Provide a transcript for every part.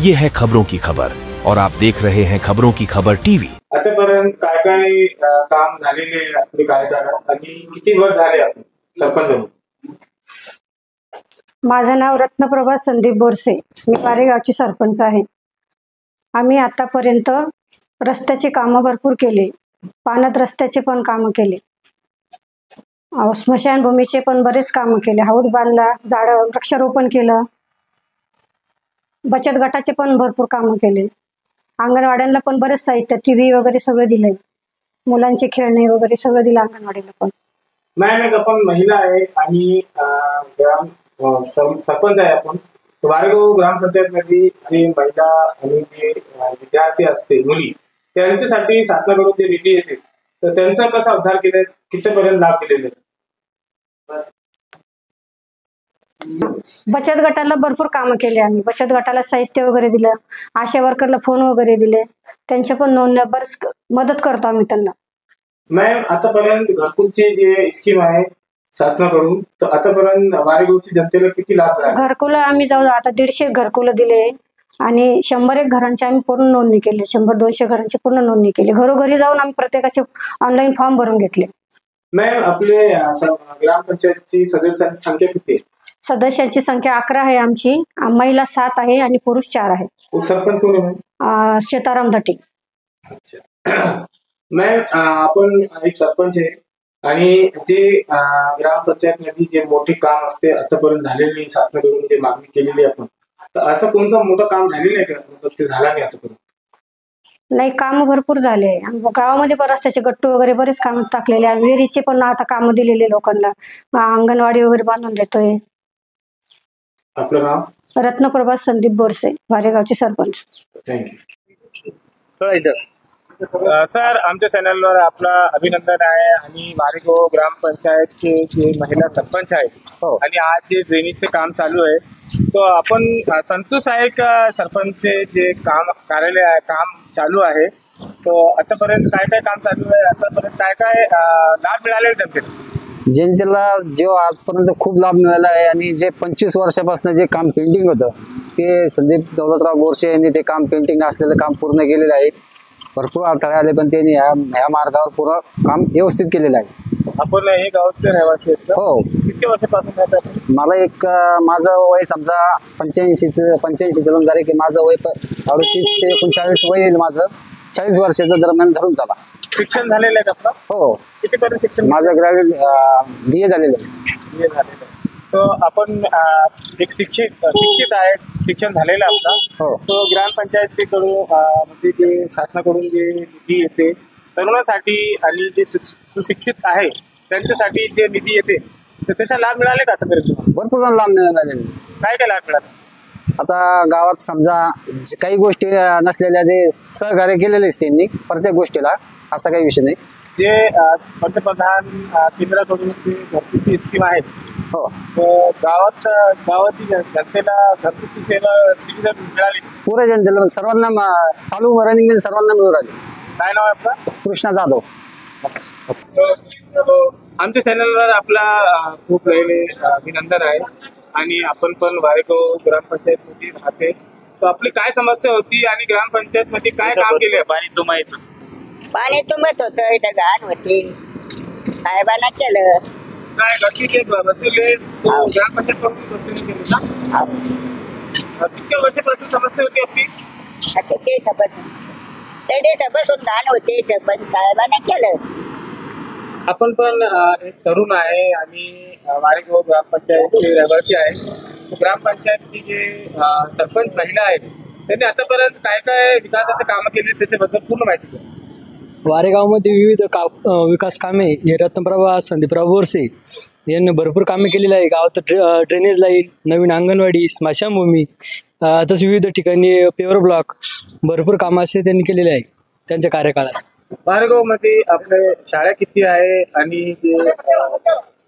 ये है खबरों की खबर और आप देख रहे हैं खबरों की खबर टीवी। आतापर्यंत काय काय काम झालेले आपले कार्यकाळात आणि किती वर्ष झाले आपण सरपंच म्हणून? माझं नाव रत्नप्रभा संदीप बोरसे, मी वारेगावची सरपंच आहे। आम्ही आतापर्यंत रस्त्याची कामं भरपूर केली, पाण्यात रस्त्याचे पण कामं केले, स्मशानभूमीचे पण बरेच कामं केले, हौद बांधला, झाडं वृक्षारोपण केलं, बचत गटाचे पण भरपूर कामं केले, अंगणवाड्यांना पण बरेच साहित्य टीव्ही वगैरे सगळं दिलंय, मुलांचे खेळणे वगैरे सगळं दिलं अंगणवाडीला पण। मॅम आपण महिला आहे आणि ग्राम सरपंच आहे आपण। वारेगाव ग्रामपंचायत मध्ये जे महिला आणि जे विद्यार्थी असते मुली त्यांच्यासाठी शासनाकडून जे निधी येते तर त्यांचा कसा उद्धार केले, कितीपर्यंत लाभ दिलेले? बचत गटाला भरपूर कामं केले आम्ही, बचत गटाला साहित्य वगैरे दिलं, आशा वर्करला फोन वगैरे दिले, त्यांच्या पण नोंदण्या बरेच मदत करतो आम्ही त्यांना। मॅम आतापर्यंत घरकुलची जे स्कीम आहे शासनाकडून तर आतापर्यंत वारेगावची जनतेला किती लाभ झाला? घरकुल आम्ही जाऊ आता 150 घरकुल दिले आणि 100 घरांची आम्ही पूर्ण नोंदणी केली, 100-200 घरांची पूर्ण नोंदणी केली, घरोघरी जाऊन आम्ही प्रत्येकाचे ऑनलाईन फॉर्म भरून घेतले। मॅम आपले ग्रामपंचायतची सदस्यांची संख्या किती आहे? सदस्यांची संख्या 11 आहे आमची, महिला 7 आहे आणि पुरुष 4 आहे। उपसरपंच कोण आहे? शेताराम धटे। अच्छा मॅम आपण एक सरपंच आहे आणि जे ग्रामपंचायत मध्ये जे मोठे काम असते आतापर्यंत झालेले शासनाकडून जे मागणी केलेली आपण, तर असं कोणतं मोठं काम झालेलं आहे का? मतलब ते झालं नाही आतापर्यंत? नाही, काम भरपूर झाले, गावामध्ये पण रस्त्याचे गट्टू वगैरे बरेच काम टाकलेले आहे, विहिरीचे पण आता काम दिलेले लोकांना, अंगणवाडी वगैरे बांधून देतोय। आपलं नाव? रत्नप्रभा संदीप बोरसे, वारेगावचे सरपंच। थँक्यू सर, आमच्या चॅनलवर आपला अभिनंदन आहे आणि वारेगाव ग्रामपंचायतचे जे महिला सरपंच आहेत आणि आज जे ड्रेनेजचे काम चालू आहे तो आपण संतुष्ट आहे का? सरपंचचे जे काम कार्यालय आहे काम चालू आहे तो आतापर्यंत काय काय काम चालू आहे, आतापर्यंत काय काय लाभ मिळाले जनतेला? जनतेला जो आजपर्यंत खूप लाभ मिळाला आहे आणि जे 25 वर्षापासून जे काम पेंडिंग होतं ते संदीप दौलतराव बोरसे यांनी ते काम पेंडिंग असलेलं काम पूर्ण केलेलं आहे। भरपूर अडथळे आले पण त्यांनी ह्या मार्गावर पूर्ण काम व्यवस्थित केलेलं आहे। आपण हे गावाचे रहिवासी आहेत? हो। किती वर्षापासून राहतात? मला माझं वय समजा 85 जन्म झाले की माझं वय 38 ते 39 वय येईल माझं, 40 वर्षाच्या दरम्यान धरून चला। शिक्षण झालेलं आहे आपलं? हो। कितीपर्यंत शिक्षण? माझं ग्रॅज्युएट BA झालेलं आहे। BA झालेलं आहे। तो आपण एक शिक्षित आहे, शिक्षण झालेलं आपला। हो। तो ग्रामपंचायतीकडून म्हणजे जे शासनाकडून जे निधी येते तरुणासाठी आणि जे सुशिक्षित आहे त्यांच्यासाठी जे निधी येते तर त्याचा लाभ मिळाले का आतापर्यंत? भरपूर लाभ मिळाले। काय काय लाभ मिळाले? आता गावात समजा काही गोष्टी नसलेल्या जे सहकार्य केलेलेच त्यांनी प्रत्येक गोष्टीला, असा काही विषय नाही। जे पंतप्रधान केंद्राकडून जी घरकुलची स्कीम आहे हो गावाची जनतेला घरकुलची सुविधा मिळाली? पुऱ्या जनतेला सर्वांना चालू रनिंग मध्ये सर्वांना मिळू राहिली। काय नाव आहे आपलं? कृष्णा जाधव। आमच्या चॅनलवर आपला खूप अभिनंदन आहे आणि आपण पण वारेगाव ग्रामपंचायत मध्ये राहते, तर आपली काय समस्या होती आणि ग्रामपंचायत मध्ये काय काम केले? पाणी तुंबत होतं, इथं घाण होती, साहेबांना केलं काय गती बसवले ग्रामपंचायत बसवले केले ना? किती वर्षापासून समस्या होती आपली? ते सबतून घाण होते पण साहेबांना केलं। आपण पण एक तरुण आहे आणि वारेगाव ग्रामपंचायतचे रहिवासी आहे। ग्रामपंचायतची जे सरपंच महिला आहेत त्यांनी आतापर्यंत काय काय विकासाचे कामं केले त्याच्याबद्दल पूर्ण माहिती द्या। वारेगावमध्ये विविध विकास कामे हे रत्नप्रभा संदीपराव बोरसे यांनी भरपूर कामे केलेली आहे। गावात ड्रेनेज लाईन, नवीन अंगणवाडी, स्मशानभूमी, तसे विविध ठिकाणी पेवर ब्लॉक, भरपूर कामं असे त्यांनी केलेले आहे त्यांच्या कार्यकाळात। वारेगाव मध्ये आपले शाळा किती आहे आणि जे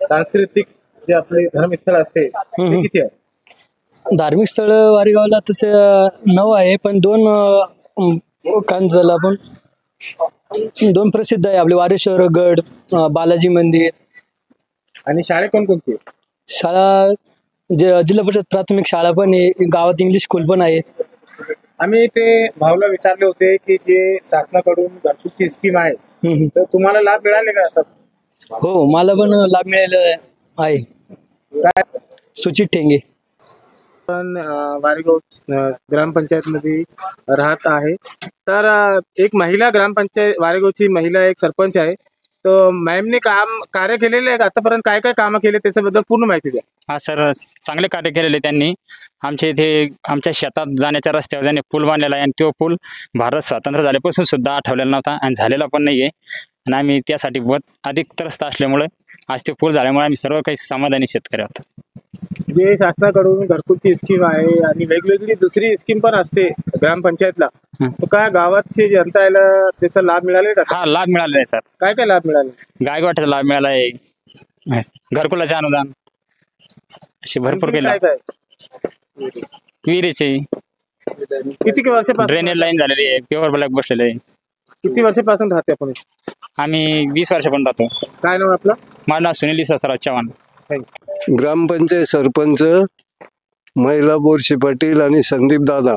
सांस्कृतिक जे आपले धर्मस्थळ असते ते किती आहे? धार्मिक स्थळ वारेगावला तसे 9 आहे, पण 2 कांजला पण 2 प्रसिद्ध आहे आपले, वारेश्वर गड, बालाजी मंदिर। आणि शाळा कोणकोणती? शाळा जिल्हा परिषद प्राथमिक शाळा पण आहे, गावात इंग्लिश स्कूल पण आहे। आम्ही ते भाऊला विचारले होते की जे शासनाकडून घरकुलची स्कीम आहे हम्म. तर तुम्हाला लाभ मिळाले का आता? हो, मला पण लाभ मिळालेला आहे. सुचित ठेंगे. पण वारेगाव ग्रामपंचायत मध्ये राहत आहे. तर एक महिला ग्रामपंचायत वारेगावची महिला एक सरपंच आहे. तर मॅमने कार्य केलेले आहे का? आतापर्यंत काय काय कामं केले त्याच्याबद्दल पूर्ण माहिती द्या. हा सर, चांगले कार्य केलेले त्यांनी. आमच्या इथे आमच्या शेतात जाण्याच्या रस्त्यावर त्यांनी पूल बांधलेला आहे आणि तो पूल भारत स्वातंत्र्य झाल्यापासून सुद्धा आठवलेला नव्हता आणि झालेला पण नाही आहे. आणि आम्ही त्यासाठी बहुत अधिक त्रस्त असल्यामुळे आज ते पूल झाल्यामुळे आम्ही सर्व काही समाधानी शेतकरी आहोत. जे शासनाकडून घरकुलची स्कीम आहे आणि वेगवेगळी दुसरी स्कीम पण असते ग्रामपंचायतला, तर काय गावाची जनता याला त्याचा लाभ मिळाले का? हा, लाभ मिळालेला आहे सर. काय काय लाभ मिळाले? गायकवाटाचा लाभ मिळाला आहे, घरकुलाचे अनुदान असे भरपूर केले. काय काय विहिरीचे, किती वर्षापासून ड्रेनेज लाईन झालेली आहे, प्युअर ब्लॅक बसलेले आहे. किती वर्षापासून राहते आपण? आम्ही 20 वर्षापर्यंत राहतो. काय नाव आपलं? माझं नाव सुनील विश्वासराव चव्हाण. ग्रामपंचायत सरपंच महिला बोरशी पाटील आणि संदीप दादा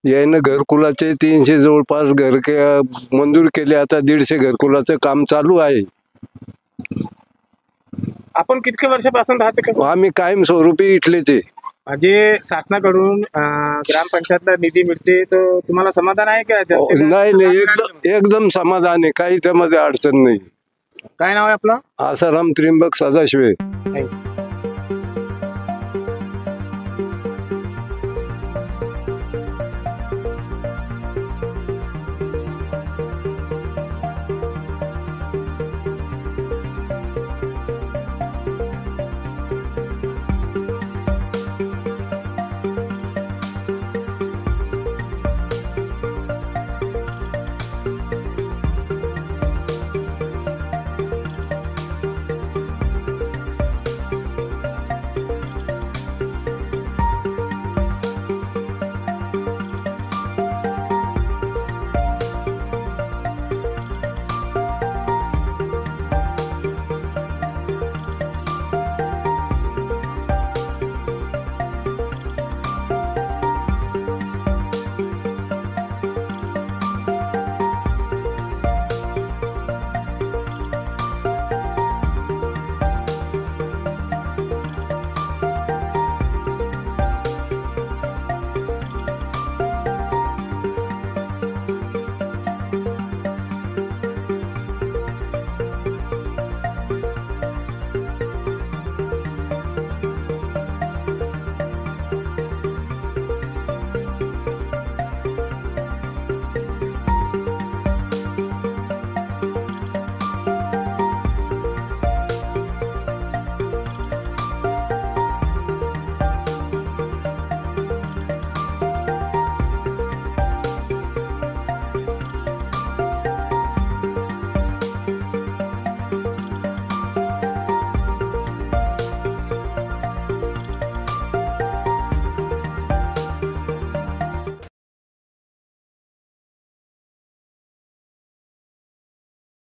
यानं घरकुलाचे 300 जवळपास मंजूर केले. आता 150 घरकुलाचं काम चालू आहे. आपण किती वर्षापासून राहते का? आम्ही कायमस्वरूपी इथलेच आहे. जे शासनाकडून ग्रामपंचायतला निधी मिळते तो तुम्हाला समाधान आहे का? नाही, एकदम समाधान आहे. काही त्यामध्ये अडचण नाही. काय नाव आहे आपलं? आसाराम त्रिंबक सदाशिव. Thank you.